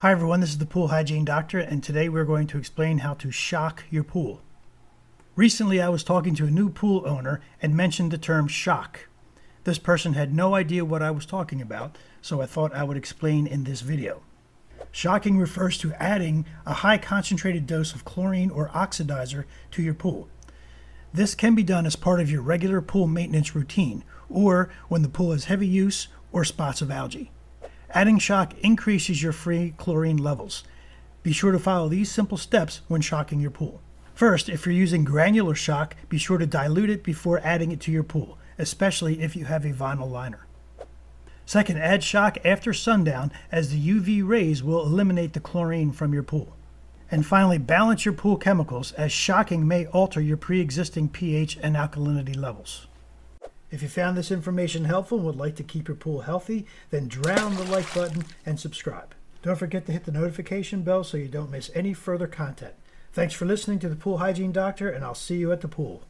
Hi everyone, this is the Pool Hygiene Doctor, and today we're going to explain how to shock your pool. Recently I was talking to a new pool owner and mentioned the term shock. This person had no idea what I was talking about, so I thought I would explain in this video. Shocking refers to adding a high concentrated dose of chlorine or oxidizer to your pool. This can be done as part of your regular pool maintenance routine, or when the pool has heavy use or spots of algae. Adding shock increases your free chlorine levels. Be sure to follow these simple steps when shocking your pool. First, if you're using granular shock, be sure to dilute it before adding it to your pool, especially if you have a vinyl liner. Second, add shock after sundown, as the UV rays will eliminate the chlorine from your pool. And finally, balance your pool chemicals, as shocking may alter your pre-existing pH and alkalinity levels. If you found this information helpful and would like to keep your pool healthy, then drown the like button and subscribe. Don't forget to hit the notification bell so you don't miss any further content. Thanks for listening to the Pool Hygiene Doctor, and I'll see you at the pool.